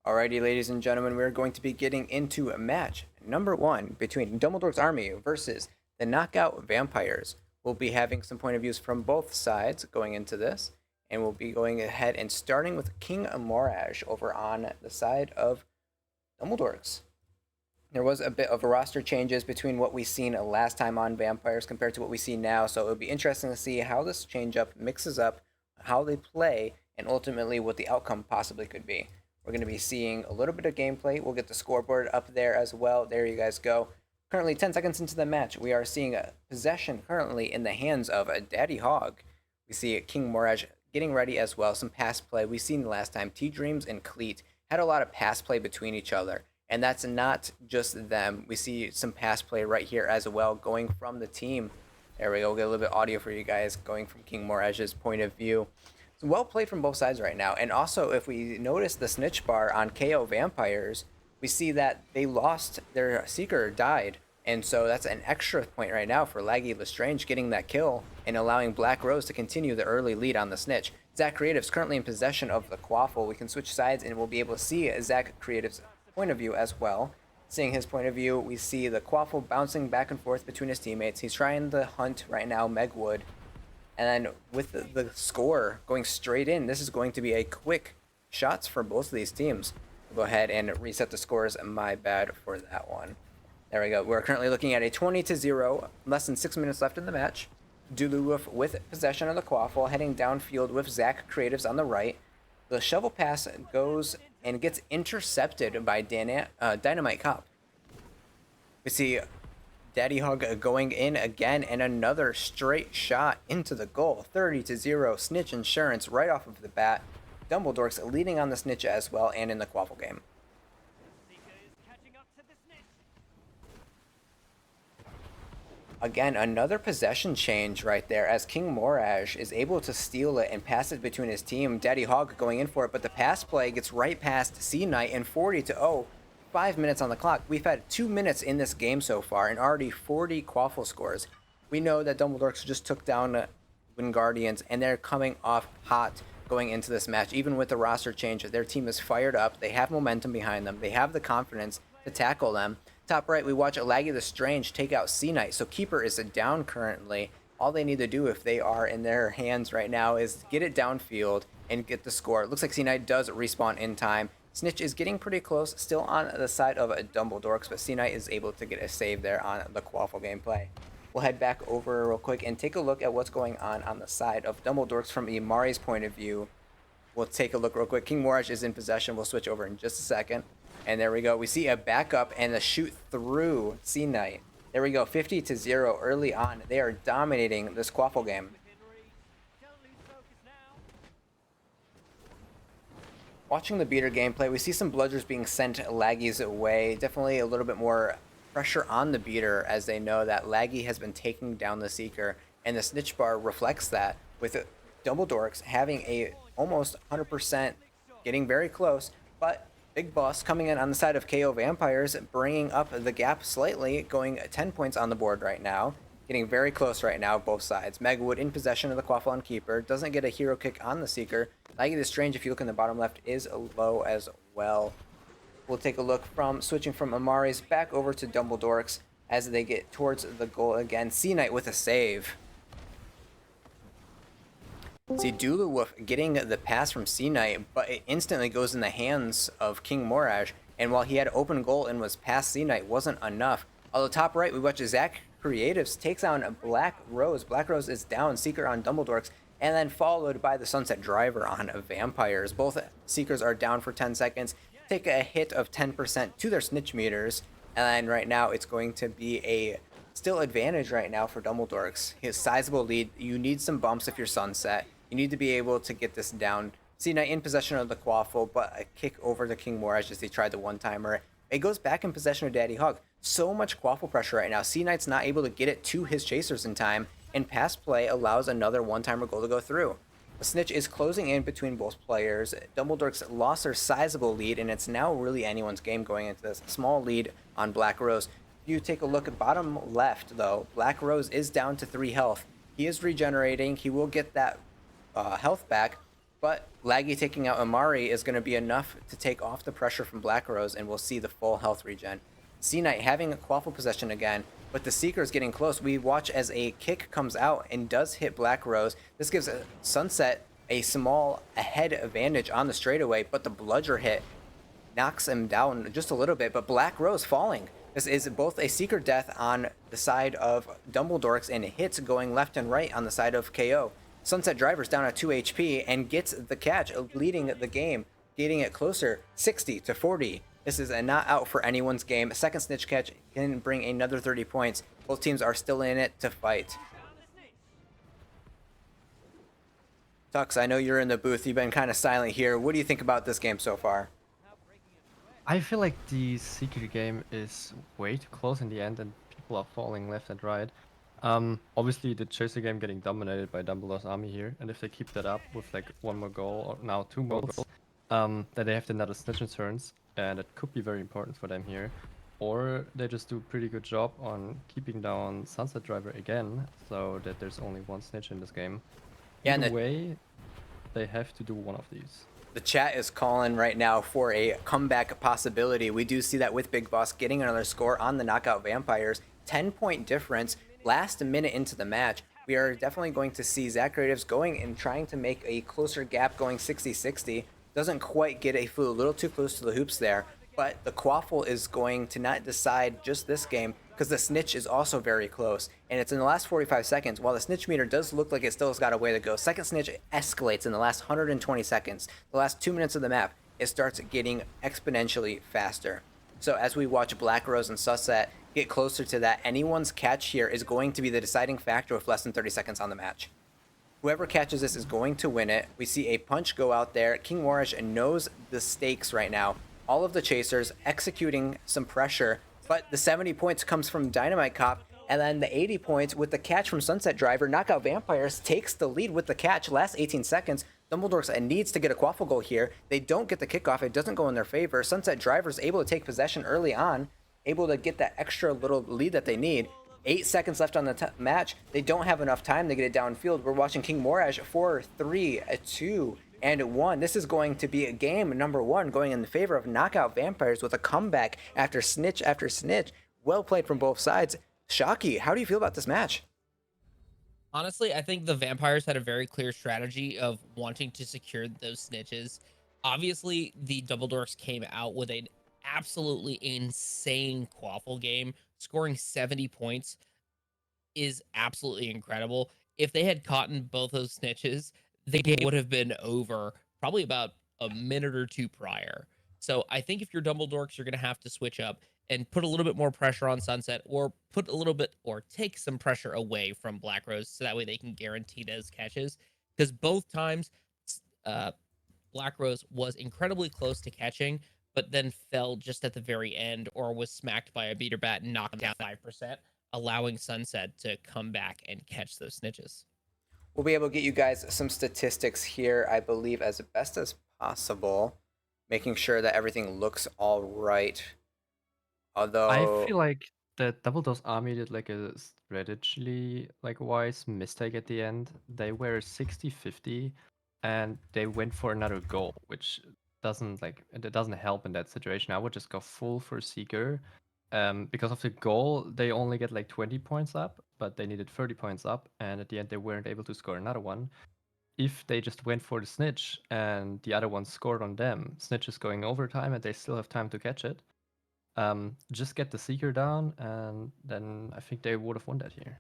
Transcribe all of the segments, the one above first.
Alrighty, ladies and gentlemen, we're going to be getting into match number one between Dumbledork's army versus the Knockout Vampires. We'll be having some point of views from both sides going into this, and we'll be going ahead and starting with King Moraj over on the side of Dumbledork's. There was a bit of roster changes between what we seen last time on Vampires compared to what we see now, so it'll be interesting to see how this change up mixes up, how they play, and ultimately what the outcome possibly could be. We're going to be seeing a little bit of gameplay. We'll get the scoreboard up there as well. There you guys go. Currently 10 seconds into the match, we are seeing a possession currently in the hands of a Daddy Hog. We see King Moraj getting ready as well. Some pass play. We seen last time T-Dreams and Cleat had a lot of pass play between each other. And that's not just them. We see some pass play right here as well going from the team. There we go. We'll get a little bit of audio for you guys going from King Moraj's point of view. It's well played from both sides right now. And also, if we notice the snitch bar on KO Vampires, we see that they lost their Seeker, died. And so that's an extra point right now for Laggy Lestrange getting that kill and allowing Black Rose to continue the early lead on the snitch. Zach Creative's currently in possession of the Quaffle. We can switch sides and we'll be able to see Zach Creative's point of view as well. Seeing his point of view, we see the Quaffle bouncing back and forth between his teammates. He's trying to hunt right now Megwood. And then with the score going straight in, this is going to be a quick shots for both of these teams. We'll go ahead and reset the scores. My bad for that one. There we go. We're currently looking at a 20-0, less than 6 minutes left in the match. Duluwolf with possession of the Quaffle, heading downfield with Zach Creatives on the right. The shovel pass goes and gets intercepted by Dynamite Cop. We see Daddy Hug going in again and another straight shot into the goal. 30-0 Snitch Insurance right off of the bat. Dumbledork's leading on the Snitch as well and in the Quaffle game. Again, another possession change right there as King Moraj is able to steal it and pass it between his team. Daddy Hog going in for it, but the pass play gets right past C Knight and 40-0. 5 minutes on the clock. We've had 2 minutes in this game so far and already 40 Quaffle scores. We know that Dumbledork just took down Wingardians and they're coming off hot going into this match. Even with the roster change, their team is fired up. They have momentum behind them. They have the confidence to tackle them. Top right, we watch Laggy the Strange take out C Knight. So Keeper is down currently. All they need to do if they are in their hands right now is get it downfield and get the score. It looks like C Knight does respawn in time. Snitch is getting pretty close, still on the side of Dumbledork's, but C Knight is able to get a save there on the Quaffle gameplay. We'll head back over real quick and take a look at what's going on the side of Dumbledork's from Imari's point of view. We'll take a look real quick. King Moraj is in possession. We'll switch over in just a second. And there we go. We see a backup and a shoot through C Knight. There we go. 50-0 early on. They are dominating this Quaffle game. Watching the beater gameplay, we see some bludgers being sent Laggy's way. Definitely a little bit more pressure on the beater as they know that Laggy has been taking down the Seeker. And the snitch bar reflects that with Dumbledork's having a almost 100%, getting very close. But Big Boss coming in on the side of KO Vampires, bringing up the gap slightly, going 10 points on the board right now. Getting very close right now, both sides. Megwood in possession of the Quaffle on Keeper. Doesn't get a hero kick on the Seeker. Laggy the Strange, if you look in the bottom left, is low as well. We'll take a look from switching from Amari's back over to Dumbledork's as they get towards the goal again. C Knight with a save. See Duluwolf getting the pass from C Knight, but it instantly goes in the hands of King Moraj. And while he had open goal and was past C Knight, wasn't enough. On the top right, we watch Zach Creatives takes on Black Rose. Black Rose is down, Seeker on Dumbledork's, and then followed by the Sunset Driver on Vampires. Both Seekers are down for 10 seconds, take a hit of 10% to their snitch meters, and then right now it's going to be a still advantage right now for Dumbledork's. His sizable lead. You need some bumps if you're Sunset. You need to be able to get this down. C Knight in possession of the Quaffle, but a kick over to King Moraj as he tried the one-timer. It goes back in possession of Daddy Hog. So much Quaffle pressure right now. C Knight's not able to get it to his chasers in time, and pass play allows another one-timer goal to go through. The snitch is closing in between both players. Dumbledork's lost their sizable lead, and it's now really anyone's game going into this small lead on Black Rose. If you take a look at bottom left, though, Black Rose is down to 3 health. He is regenerating. He will get that health back, but Laggy taking out Amari is going to be enough to take off the pressure from Black Rose, and we'll see the full health regen. C-Knight having a Quaffle possession again, but the Seeker's getting close. We watch as a kick comes out and does hit Black Rose. This gives Sunset a small ahead advantage on the straightaway, but the bludger hit knocks him down just a little bit, but Black Rose falling. This is both a Seeker death on the side of Dumbledork's and hits going left and right on the side of KO. Sunset Driver's down at 2 HP and gets the catch, leading the game, getting it closer 60-40. This is a not out for anyone's game. Second snitch catch can bring another 30 points. Both teams are still in it to fight. Tux, I know you're in the booth. You've been kind of silent here. What do you think about this game so far? I feel like the Seeker game is way too close in the end and people are falling left and right. Obviously the Chaser game getting dominated by Dumbledore's army here, and if they keep that up with like one more goal or now two more goals, then they have another snitch in turns, and it could be very important for them here. Or they just do a pretty good job on keeping down Sunset Driver again, so that there's only one snitch in this game. Yeah, Either way, they have to do one of these. The chat is calling right now for a comeback possibility. We do see that with Big Boss getting another score on the Knockout Vampires. 10-point difference last minute into the match. We are definitely going to see Zach Creatives going and trying to make a closer gap, going 60-60. Doesn't quite get a flew a little too close to the hoops there, but the Quaffle is going to not decide just this game because the Snitch is also very close. And it's in the last 45 seconds. While the Snitch meter does look like it still has got a way to go, second Snitch escalates in the last 120 seconds. The last 2 minutes of the map, it starts getting exponentially faster. So as we watch Black Rose and Susset get closer to that, anyone's catch here is going to be the deciding factor with less than 30 seconds on the match. Whoever catches this is going to win it. We see a punch go out there. King Warish knows the stakes right now. All of the chasers executing some pressure, but the 70 points comes from Dynamite Cop, and then the 80 points with the catch from Sunset Driver. Knockout Vampires takes the lead with the catch last 18 seconds. Dumbledork's needs to get a Quaffle goal here. They don't get the kickoff. It doesn't go in their favor. Sunset Driver's able to take possession early on, able to get that extra little lead that they need. 8 seconds left on the match. They don't have enough time to get it downfield. We're watching King Moraj 4, 3, 2, and 1. This is going to be a game number 1 going in the favor of Knockout Vampires with a comeback after snitch after snitch. Well played from both sides. Shocky, how do you feel about this match? Honestly, I think the Vampires had a very clear strategy of wanting to secure those snitches. Obviously, the Dumbledorks came out with an absolutely insane Quaffle game. Scoring 70 points is absolutely incredible. If they had caught both those snitches, the game would have been over probably about a minute or two prior. So I think if you're Dumbledorks, you're going to have to switch up and put a little bit more pressure on Sunset, or put a little bit, or take some pressure away from Black Rose, so that way they can guarantee those catches. Because both times, Black Rose was incredibly close to catching, but then fell just at the very end, or was smacked by a beater bat and knocked down 5%, allowing Sunset to come back and catch those snitches. We'll be able to get you guys some statistics here, I believe, as best as possible, making sure that everything looks all right. Although I feel like the Dumbledore's army did like a strategically like wise mistake at the end. They were 60-50 and they went for another goal, which it doesn't help in that situation. I would just go full for Seeker. Because of the goal, they only get like 20 points up, but they needed 30 points up, and at the end they weren't able to score another one. If they just went for the snitch and the other one scored on them, snitch is going overtime and they still have time to catch it. Just get the Seeker down, and then I think they would have won that here.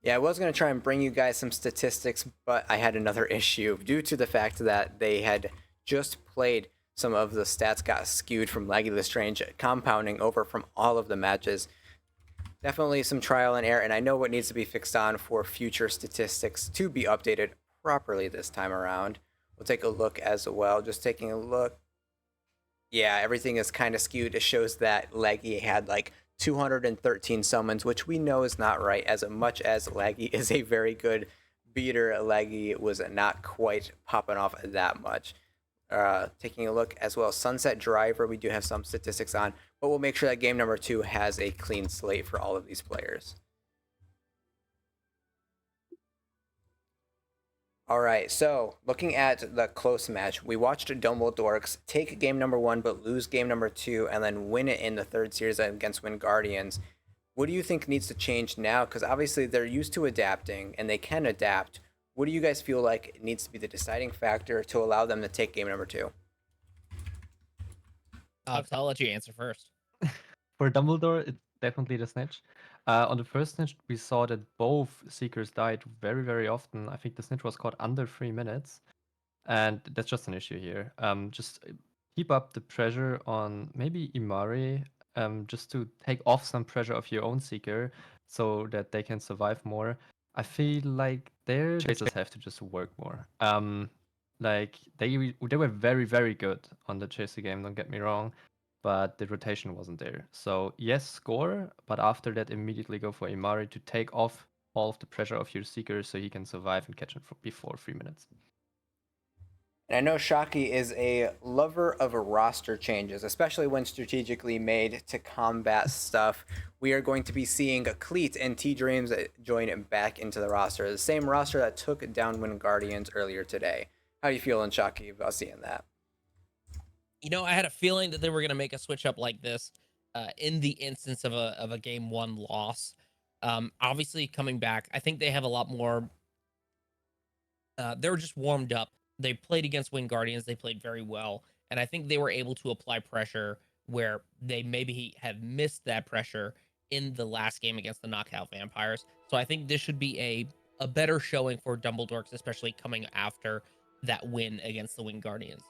Yeah, I was going to try and bring you guys some statistics, but I had another issue due to the fact that they had just played. Some of the stats got skewed from Laggy Lestrange, compounding over from all of the matches. Definitely some trial and error, and I know what needs to be fixed on for future statistics to be updated properly this time around. We'll take a look as well. Just taking a look. Yeah, everything is kind of skewed. It shows that Laggy had like 213 summons, which we know is not right. As much as Laggy is a very good beater, Laggy was not quite popping off that much. Taking a look as well, Sunset Driver, we do have some statistics on, but we'll make sure that game number 2 has a clean slate for all of these players. All right, so looking at the close match, we watched Dumbledorks take game number 1 but lose game number 2 and then win it in the third series against Wingardians. What do you think needs to change now? Because obviously they're used to adapting and they can adapt. What do you guys feel like needs to be the deciding factor to allow them to take game number 2? So I'll let you answer first. For Dumbledore, it's definitely the snitch. On the first snitch, we saw that both seekers died very, very often. I think the snitch was caught under 3 minutes, and that's just an issue here. Just keep up the pressure on maybe Imari, just to take off some pressure of your own seeker, so that they can survive more. I feel like their chasers have to just work more. Like they were very, very good on the chaser game. Don't get me wrong, but the rotation wasn't there. So yes, score, but after that, immediately go for Imari to take off all of the pressure of your seeker so he can survive and catch it before 3 minutes. And I know Shockey is a lover of roster changes, especially when strategically made to combat stuff. We are going to be seeing Cleat and T-Dreams join back into the roster, the same roster that took down Wingardians earlier today. How do you feel, Shockey, about seeing that? You know, I had a feeling that they were going to make a switch up like this in the instance of a game 1 loss. Obviously, coming back, I think they have a lot more. They were just warmed up. They played against Wingardians. They played very well, and I think they were able to apply pressure where they maybe have missed that pressure in the last game against the Knockout Vampires. So I think this should be a better showing for Dumbledorks, especially coming after that win against the Wingardians.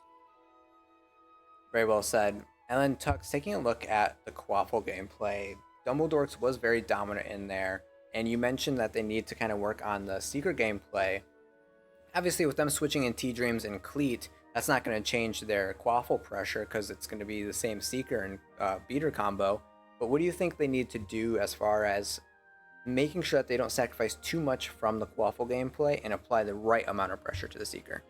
Very well said. And then Tux, taking a look at the Quaffle gameplay, Dumbledorks was very dominant in there, and you mentioned that they need to kind of work on the Seeker gameplay. Obviously, with them switching in T-Dreams and Cleat, that's not going to change their Quaffle pressure because it's going to be the same Seeker and Beater combo. But what do you think they need to do as far as making sure that they don't sacrifice too much from the Quaffle gameplay and apply the right amount of pressure to the Seeker?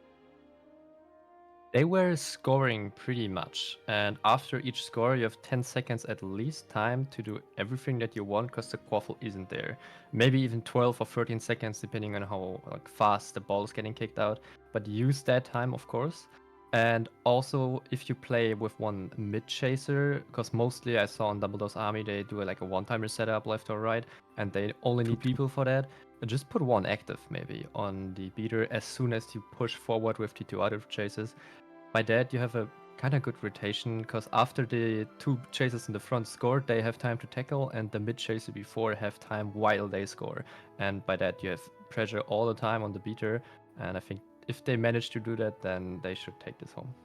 They were scoring pretty much, and after each score, you have 10 seconds at least time to do everything that you want because the quaffle isn't there. Maybe even 12 or 13 seconds, depending on how fast the ball is getting kicked out. But use that time, of course. And also, if you play with one mid chaser, because mostly I saw on Dumbledore's army they do like a one-timer setup left or right, and they only need people for that. Just put one active maybe on the beater as soon as you push forward with the 2 other chasers. By that, you have a kind of good rotation because after the 2 chasers in the front score, they have time to tackle, and the mid chaser before have time while they score. And by that, you have pressure all the time on the beater. And I think if they manage to do that, then they should take this home.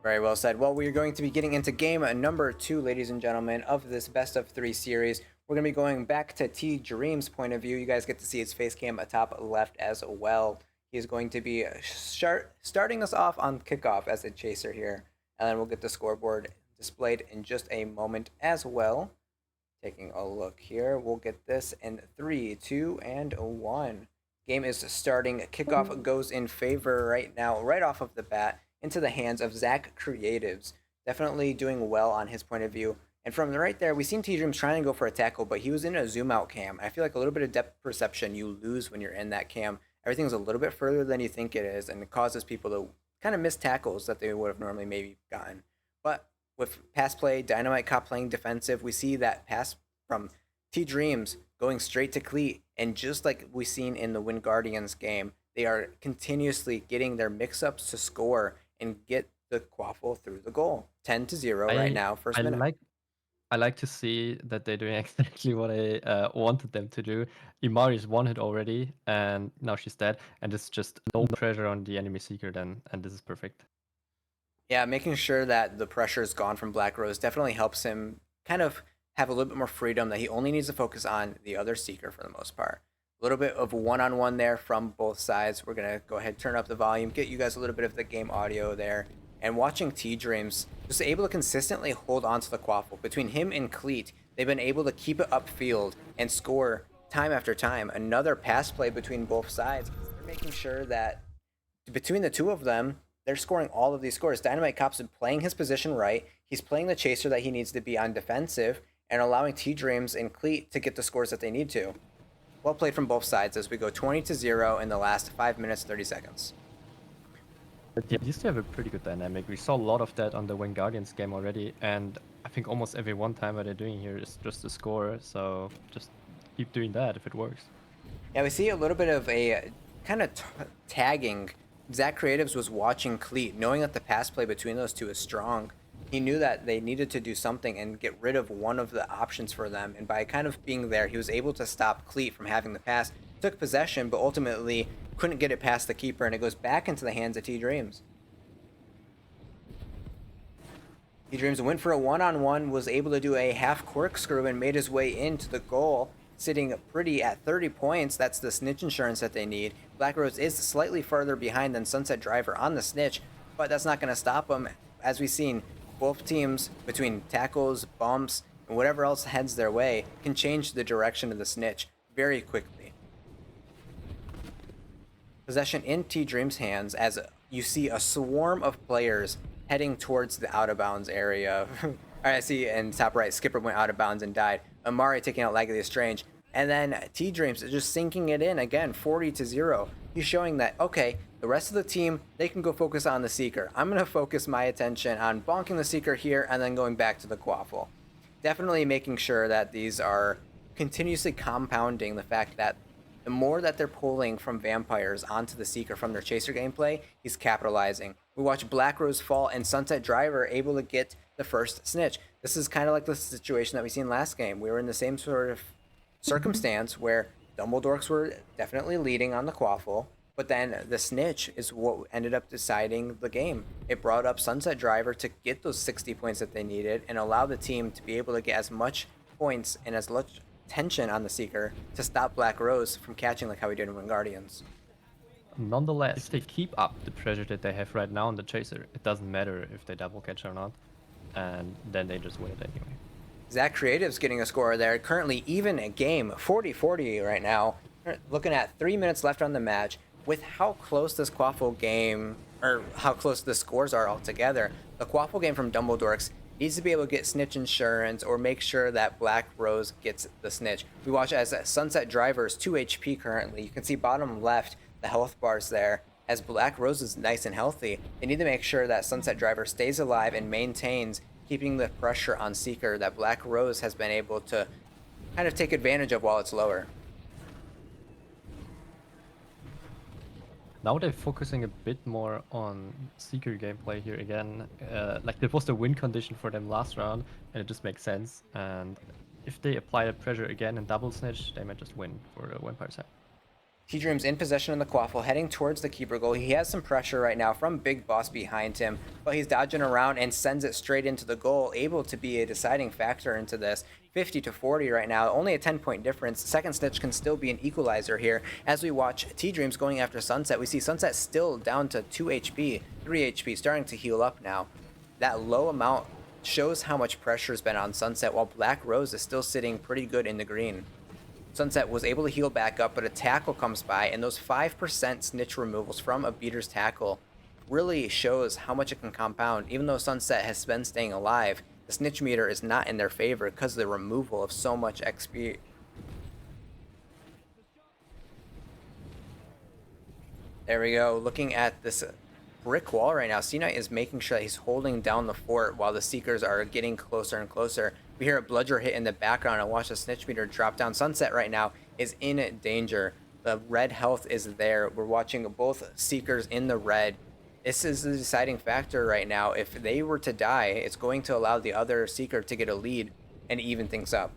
Very well said. Well, we're going to be getting into game number 2, ladies and gentlemen, of this best of 3 series. We're going to be going back to T-Dream's point of view. You guys get to see his face cam atop left as well. He's going to be starting us off on kickoff as a chaser here. And then we'll get the scoreboard displayed in just a moment as well. Taking a look here. We'll get this in 3, 2, and 1. Game is starting. Kickoff goes in favor right now, right off of the bat, into the hands of Zach Creatives. Definitely doing well on his point of view. And from right there, we seen T-Dreams trying to go for a tackle, but he was in a zoom out cam. I feel like a little bit of depth perception you lose when you're in that cam. Everything's a little bit further than you think it is, and it causes people to kind of miss tackles that they would have normally maybe gotten. But with pass play, Dynamite Cop playing defensive, we see that pass from T-Dreams going straight to Cleat, and just like we seen in the Wingardians game, they are continuously getting their mix-ups to score and get the Quaffle through the goal. 10-0 right now, first minute. I like to see that they're doing exactly what I wanted them to do. Imari's won it already, and now she's dead, and it's just no pressure on the enemy seeker then, and this is perfect. Yeah, making sure that the pressure is gone from Black Rose definitely helps him kind of have a little bit more freedom that he only needs to focus on the other seeker for the most part. A little bit of one-on-one there from both sides. We're going to go ahead and turn up the volume, get you guys a little bit of the game audio there. And watching T-Dreams just able to consistently hold on to the Quaffle. Between him and Cleat, they've been able to keep it upfield and score time after time. Another pass play between both sides. They're making sure that between the two of them, they're scoring all of these scores. Dynamite Cop's playing his position right. He's playing the chaser that he needs to be on defensive and allowing T-Dreams and Cleat to get the scores that they need to. Well played from both sides as we go 20-0 in the last 5 minutes 30 seconds. But yeah, used to have a pretty good dynamic. We saw a lot of that on the Wing Guardians game already, and I think almost every one time what they're doing here is just to score, so just keep doing that if it works. Yeah, we see a little bit of a kind of tagging. Zach Creatives was watching Cleat, knowing that the pass play between those two is strong. He knew that they needed to do something and get rid of one of the options for them, and by kind of being there, he was able to stop Cleat from having the pass. Took possession, but ultimately couldn't get it past the keeper, and it goes back into the hands of T-Dreams. T-Dreams went for a one-on-one, was able to do a half corkscrew and made his way into the goal, sitting pretty at 30 points. That's the snitch insurance that they need. Black Rose is slightly farther behind than Sunset Driver on the snitch, but that's not going to stop them. As we've seen, both teams, between tackles, bumps, and whatever else heads their way, can change the direction of the snitch very quickly. Possession in T-Dream's hands as you see a swarm of players heading towards the out-of-bounds area. All right, I see in top right, Skipper went out of bounds and died. Amari taking out Lag of the Strange. And then T-Dreams is just sinking it in again, 40-0. He's showing that, okay, the rest of the team, they can go focus on the Seeker. I'm going to focus my attention on bonking the Seeker here and then going back to the Quaffle. Definitely making sure that these are continuously compounding the fact that the more that they're pulling from Vampires onto the Seeker from their Chaser gameplay, he's capitalizing. We watch Black Rose fall and Sunset Driver able to get the first snitch. This is kind of like the situation that we seen last game. We were in the same sort of circumstance where Dumbledorks were definitely leading on the Quaffle, but then the snitch is what ended up deciding the game. It brought up Sunset Driver to get those 60 points that they needed and allow the team to be able to get as much points and as much tension on the Seeker to stop Black Rose from catching like how he did in Wingardians. Nonetheless, if they keep up the pressure that they have right now on the Chaser, it doesn't matter if they double catch or not, and then they just win it anyway. Zach Creative's getting a score there. Currently even a game, 40-40 right now. Looking at 3 minutes left on the match. With how close this Quaffle game, or how close the scores are altogether, the Quaffle game from Dumbledorks needs to be able to get snitch insurance or make sure that Black Rose gets the snitch. We watch as Sunset Driver's 2 HP currently. You can see bottom left, the health bars there. As Black Rose is nice and healthy, they need to make sure that Sunset Driver stays alive and maintains keeping the pressure on Seeker that Black Rose has been able to kind of take advantage of while it's lower. Now they're focusing a bit more on Seeker gameplay here again. Like that was the win condition for them last round, and it just makes sense. And if they apply the pressure again and double snitch, they might just win for the Vampire side. T-Dreams in possession of the Quaffle, heading towards the keeper goal. He has some pressure right now from Big Boss behind him, but he's dodging around and sends it straight into the goal, able to be a deciding factor into this. 50-40 right now, only a 10-point difference. Second snitch can still be an equalizer here. As we watch T-Dreams going after Sunset, we see Sunset still down to 2 HP, 3 HP, starting to heal up now. That low amount shows how much pressure has been on Sunset, while Black Rose is still sitting pretty good in the green. Sunset was able to heal back up, but a tackle comes by, and those 5% snitch removals from a beater's tackle really shows how much it can compound. Even though Sunset has been staying alive, the snitch meter is not in their favor because of the removal of so much XP. There we go. Looking at this brick wall right now, C-Knight is making sure that he's holding down the fort while the Seekers are getting closer and closer. We hear a bludger hit in the background and watch the snitch meter drop down. Sunset right now is in danger. The red health is there. We're watching both Seekers in the red. This is the deciding factor right now. If they were to die, it's going to allow the other Seeker to get a lead and even things up.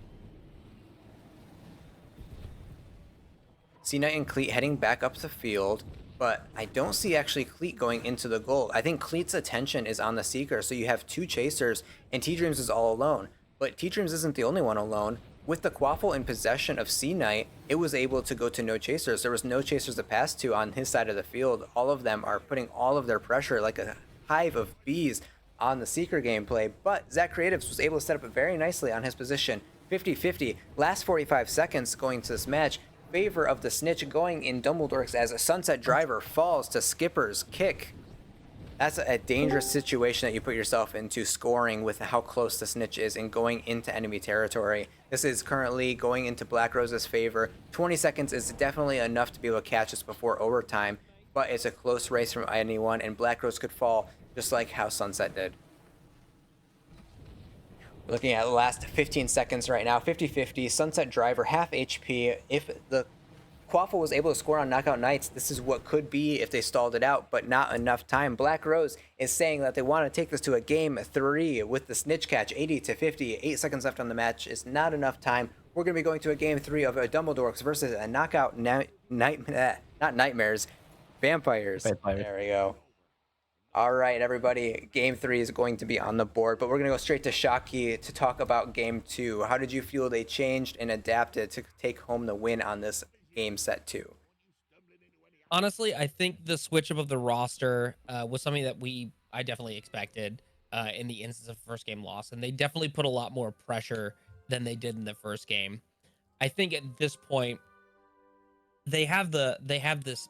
C-Knight and Cleat heading back up the field, but I don't see actually Cleat going into the goal. I think Cleat's attention is on the Seeker, so you have two chasers, and T-Dreams is all alone. But T-Dreams isn't the only one alone. With the Quaffle in possession of C-Knight, it was able to go to no chasers. There was no chasers to pass to on his side of the field. All of them are putting all of their pressure like a hive of bees on the Seeker gameplay. But Zach Creatives was able to set up it very nicely on his position. 50-50. Last 45 seconds going to this match. Favor of the snitch going in Dumbledorks as a Sunset Driver falls to Skipper's kick. That's a dangerous situation that you put yourself into, scoring with how close the snitch is and going into enemy territory. This is currently going into Black Rose's favor. 20 seconds is definitely enough to be able to catch us before overtime, but it's a close race from anyone, and Black Rose could fall just like how Sunset did. Looking at the last 15 seconds right now, 50-50, Sunset Driver, half HP. If the Quaffle was able to score on Knockout Knights, this is what could be if they stalled it out, but not enough time. Black Rose is saying that they want to take this to a game 3 with the snitch catch, 80-50. 8 seconds left on the match is not enough time. We're going to be going to a game 3 of a Dumbledorks versus a Knockout not Nightmares, Vampires. There we go. All right, everybody. Game 3 is going to be on the board, but we're going to go straight to Shockey to talk about Game 2. How did you feel they changed and adapted to take home the win on this game set 2? Honestly, I think the switch up of the roster was something that I definitely expected in the instance of first game loss, and they definitely put a lot more pressure than they did in the first game. I think at this point they have this.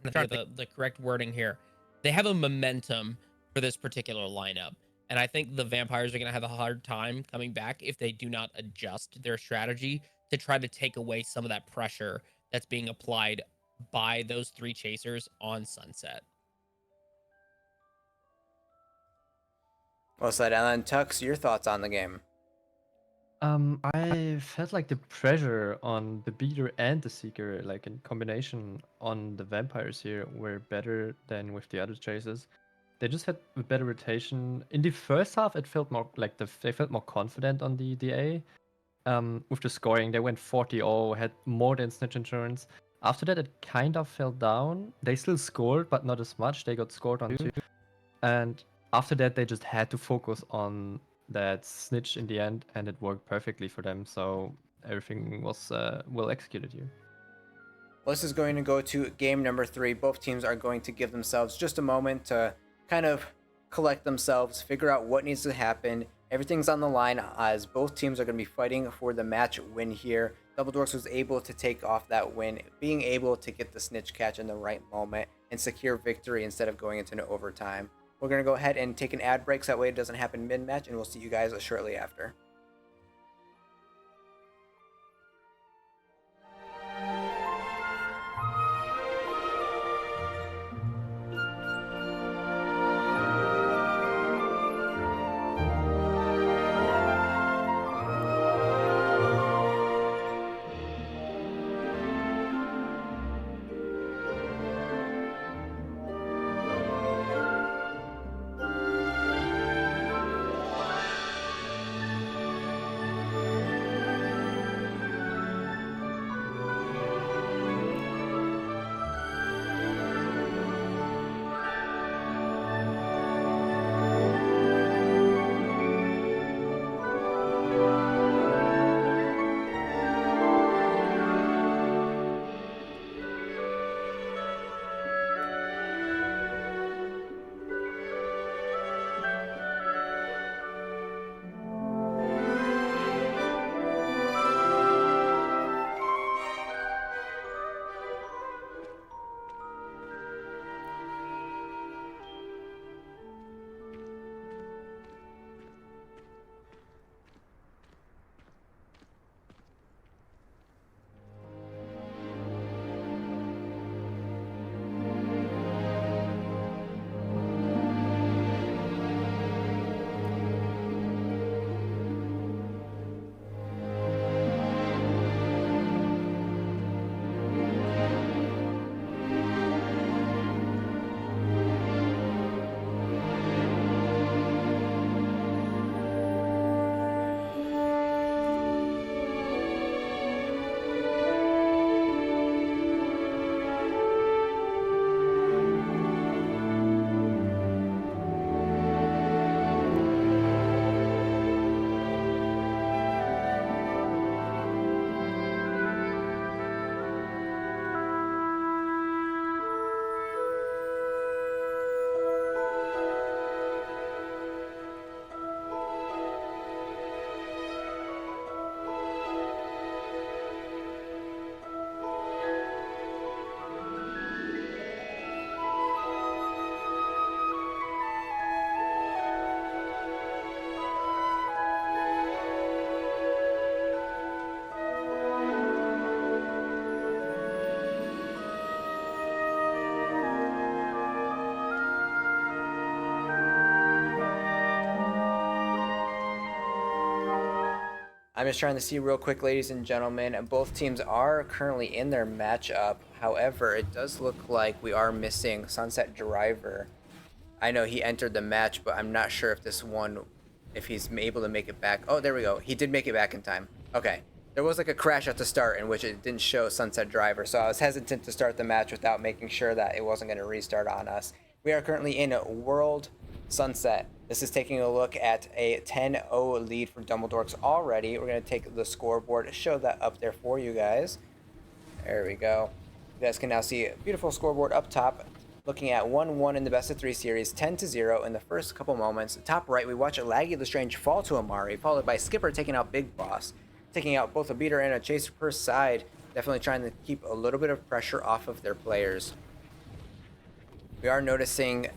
I'm trying to think of the correct wording here. They have a momentum for this particular lineup, and I think the Vampires are going to have a hard time coming back if they do not adjust their strategy to try to take away some of that pressure that's being applied by those 3 chasers on Sunset. Well said, Ellen. Tux, your thoughts on the game? I felt like the pressure on the Beater and the Seeker, like in combination on the Vampires here, were better than with the other chasers. They just had a better rotation. In the first half, it felt more like they felt more confident on the DA. With the scoring, they went 40-0, had more than Snitch Insurance. After that, it kind of fell down. They still scored, but not as much. They got scored on too. And after that, they just had to focus on that Snitch in the end, and it worked perfectly for them. So everything was well executed here. Well, this is going to go to game number 3. Both teams are going to give themselves just a moment to kind of collect themselves, figure out what needs to happen. Everything's on the line as both teams are going to be fighting for the match win here. Dumbledork was able to take off that win, being able to get the snitch catch in the right moment and secure victory instead of going into an overtime. We're going to go ahead and take an ad break so that way it doesn't happen mid-match, and we'll see you guys shortly after. I'm just trying to see real quick, ladies and gentlemen. Both teams are currently in their matchup. However, it does look like we are missing Sunset Driver. I know he entered the match, but I'm not sure if this one, if he's able to make it back. Oh, there we go. He did make it back in time. Okay. There was like a crash at the start in which it didn't show Sunset Driver, so I was hesitant to start the match without making sure that it wasn't going to restart on us. We are currently in World Sunset. This is taking a look at a 10-0 lead for Dumbledorks already. We're going to take the scoreboard, show that up there for you guys. There we go. You guys can now see a beautiful scoreboard up top. Looking at 1-1 in the best of 3 series, 10-0 in the first couple moments. Top right, we watch Laggy Lestrange fall to Amari, followed by Skipper taking out Big Boss. Taking out both a beater and a chaser per side. Definitely trying to keep a little bit of pressure off of their players. We are noticing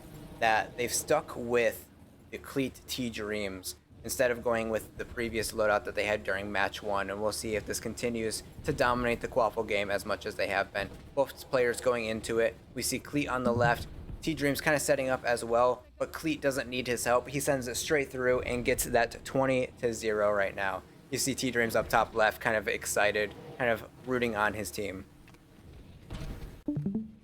that they've stuck with the Cleat T-Dreams instead of going with the previous loadout that they had during match 1, and we'll see if this continues to dominate the Quaffle game as much as they have been. Both players going into it. We see Cleat on the left, T-Dreams kind of setting up as well, but Cleat doesn't need his help. He sends it straight through and gets that 20-0 right now. You see T-Dreams up top left, kind of excited, kind of rooting on his team.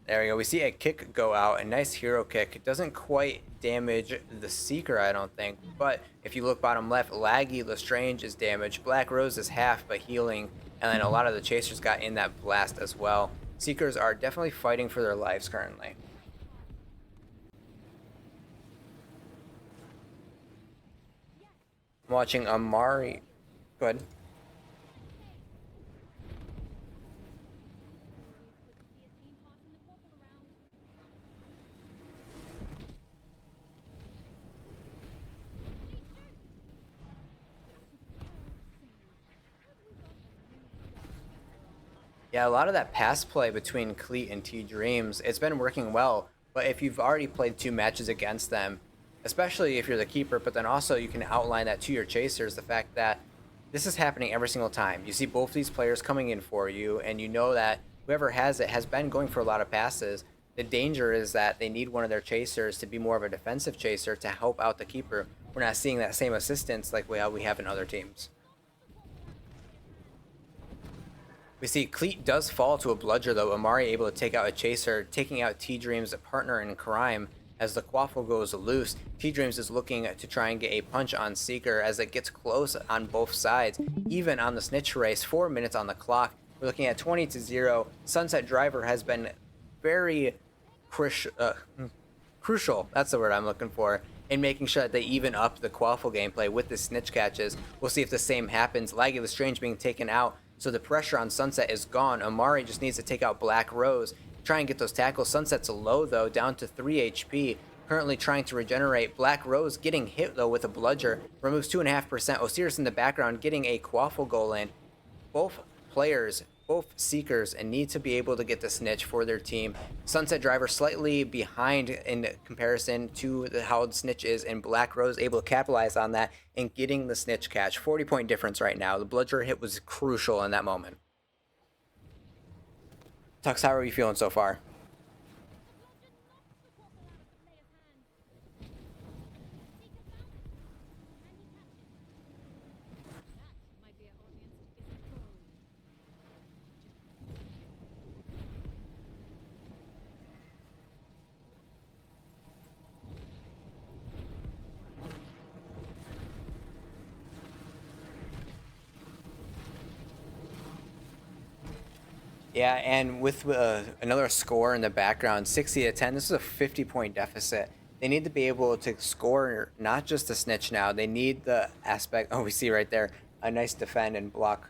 There we go. We see a kick go out, a nice hero kick. It doesn't quite damage the Seeker, I don't think. But if you look bottom left, Laggy Lestrange is damaged. Black Rose is half, but healing. And then a lot of the Chasers got in that blast as well. Seekers are definitely fighting for their lives currently. I'm watching Amari. Go ahead. Yeah, a lot of that pass play between Cleat and T-Dreams, it's been working well, but if you've already played 2 matches against them, especially if you're the keeper, but then also you can outline that to your chasers, the fact that this is happening every single time. You see both these players coming in for you, and you know that whoever has it has been going for a lot of passes. The danger is that they need one of their chasers to be more of a defensive chaser to help out the keeper. We're not seeing that same assistance like we have in other teams. We see Cleat does fall to a bludger though. Amari able to take out a chaser, taking out T-Dreams' partner in crime. As the Quaffle goes loose, T-Dreams is looking to try and get a punch on Seeker as it gets close on both sides. Even on the snitch race, 4 minutes on the clock. We're looking at 20-0. Sunset Driver has been very crucial, that's the word I'm looking for, in making sure that they even up the Quaffle gameplay with the snitch catches. We'll see if the same happens. Laggy Lestrange being taken out, so the pressure on Sunset is gone. Amari just needs to take out Black Rose, try and get those tackles. Sunset's low though, down to 3 HP. Currently trying to regenerate. Black Rose getting hit though with a bludger, removes 2.5%. Osiris in the background getting a Quaffle goal in. Both players, both Seekers, and need to be able to get the snitch for their team. Sunset Driver slightly behind in comparison to how the snitch is, and Black Rose able to capitalize on that and getting the snitch catch. 40-point difference right now. The bludger hit was crucial in that moment. Tux, how are you feeling so far? Yeah, and with another score in the background, 60-10, this is a 50-point deficit. They need to be able to score not just the snitch now. They need the aspect. Oh, we see right there a nice defend and block.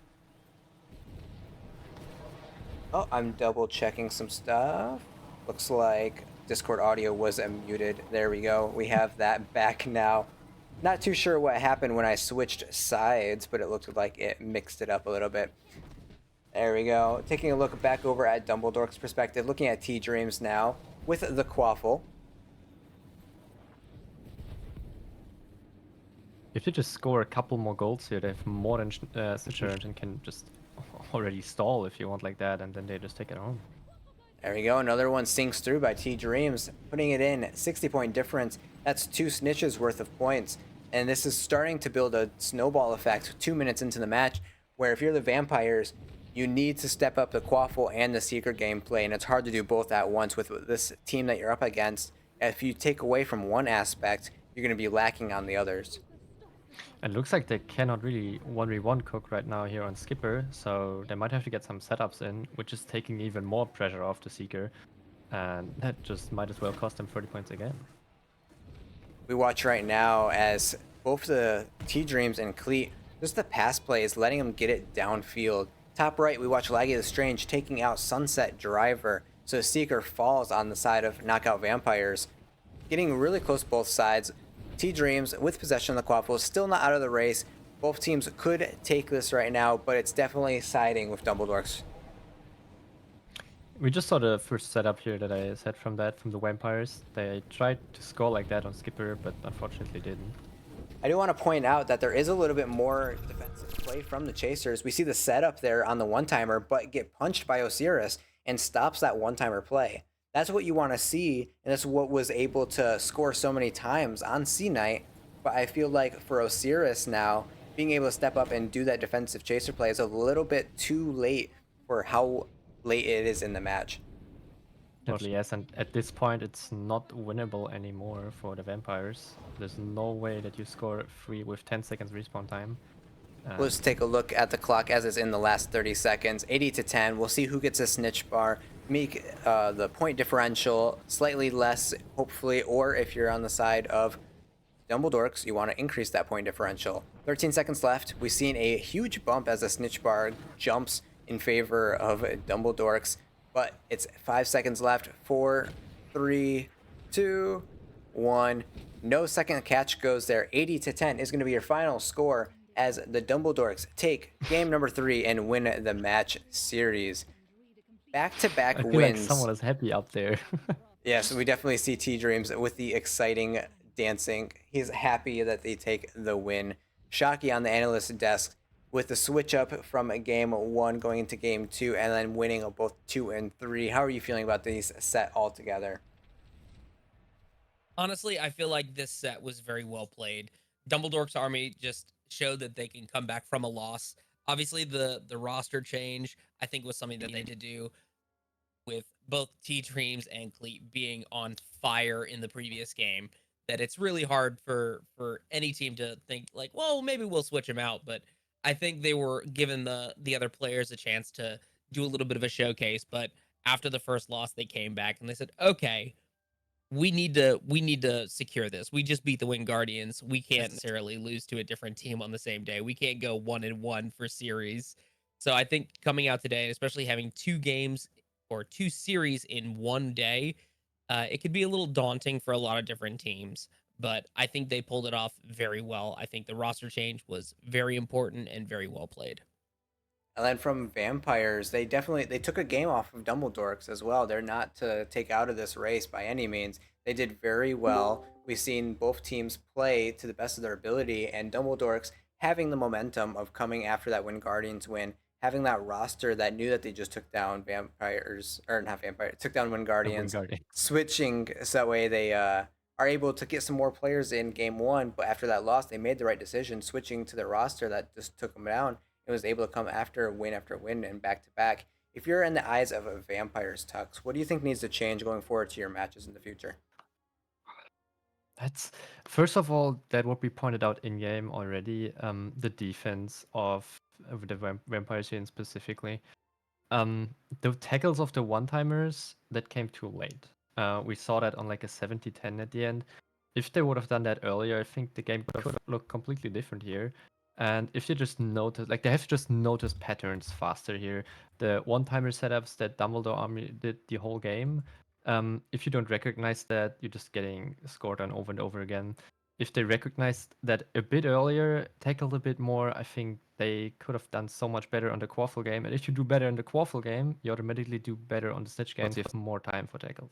Oh, I'm double checking some stuff. Looks like Discord audio was muted. There we go. We have that back now. Not too sure what happened when I switched sides, but it looked like it mixed it up a little bit. There we go. Taking a look back over at Dumbledork's perspective, looking at T-Dreams now with the Quaffle. If they just score a couple more goals here, they have more than Stitcher and can just already stall if you want like that, and then they just take it home. There we go. Another one sinks through by T-Dreams, putting it in. 60-point difference. That's 2 snitches worth of points. And this is starting to build a snowball effect 2 minutes into the match, where if you're the Vampires, you need to step up the Quaffle and the Seeker gameplay, and it's hard to do both at once with this team that you're up against. If you take away from one aspect, you're going to be lacking on the others. It looks like they cannot really 1v1 cook right now here on Skipper, so they might have to get some setups in, which is taking even more pressure off the Seeker. And that just might as well cost them 30 points again. We watch right now as both the T-Dreams and Cleat, just the pass play is letting them get it downfield. Top right, we watch Laggy the Strange taking out Sunset Driver, so Seeker falls on the side of Knockout Vampires. Getting really close to both sides. T-Dreams with possession of the Quaffle, still not out of the race. Both teams could take this right now, but it's definitely siding with Dumbledork's. We just saw the first setup here that I said from the Vampires. They tried to score like that on Skipper, but unfortunately didn't. I do want to point out that there is a little bit more defensive play from the Chasers. We see the setup there on the one-timer, but get punched by Osiris and stops that one-timer play. That's what you want to see, and that's what was able to score so many times on C-Knight. But I feel like for Osiris now, being able to step up and do that defensive Chaser play is a little bit too late for how late it is in the match. Definitely, yes, and at this point it's not winnable anymore for the Vampires. There's no way that you score 3 with 10 seconds respawn time. Let's take a look at the clock as it's in the last 30 seconds. 80 to 10. We'll see who gets a snitch bar. Make the point differential slightly less, hopefully, or if you're on the side of Dumbledork's, you want to increase that point differential. 13 seconds left. We've seen a huge bump as the snitch bar jumps in favor of Dumbledork's, but it's 5 seconds left. 4, 3, 2, 1. No second catch goes there. 80 to 10 is going to be your final score as the Dumbledorks take game number 3 and win the match series. Back-to-back I feel wins. like someone is happy up there. Yes, we definitely see T-Dreams with the exciting dancing. He's happy that they take the win. Shockey on the analyst desk with the switch up from game 1 going into game 2 and then winning of both 2 and 3. How are you feeling about these set altogether? Honestly, I feel like this set was very well played. Dumbledork's army just showed that they can come back from a loss. Obviously, the roster change, I think, was something that they needed to do with both T-Dreams and Cleat being on fire in the previous game, that it's really hard for any team to think like, well, maybe we'll switch him out. But I think they were giving the other players a chance to do a little bit of a showcase. But after the first loss, they came back and they said, okay, we need to secure this. We just beat the Wing Guardians. We can't necessarily lose to a different team on the same day. We can't go 1-1 for series. So I think coming out today, especially having 2 games or 2 series in one day, it could be a little daunting for a lot of different teams. But I think they pulled it off very well. I think the roster change was very important and very well played. And then from Vampires, they took a game off of Dumbledork's as well. They're not to take out of this race by any means. They did very well. We've seen both teams play to the best of their ability, and Dumbledork's having the momentum of coming after that Win Guardians win, having that roster that knew that they just took down Vampires, or not Vampires, took down Win Guardians, switching so that way they are able to get some more players in game 1, but after that loss, they made the right decision, switching to the roster that just took them down. It was able to come after win and back to back. If you're in the eyes of a Vampires, Tux, what do you think needs to change going forward to your matches in the future? That's first of all, that what we pointed out in game already. The defense of the Vampire scene specifically. The tackles of the one-timers that came too late. We saw that on like a 70-10 at the end. If they would have done that earlier, I think the game could have looked completely different here. And if you just notice, like they have to just notice patterns faster here. The one-timer setups that Dumbledore Army did the whole game. If you don't recognize that, you're just getting scored on over and over again. If they recognized that a bit earlier, tackled a bit more, I think they could have done so much better on the Quaffle game. And if you do better in the Quaffle game, you automatically do better on the Snitch game. So you have more time for tackles.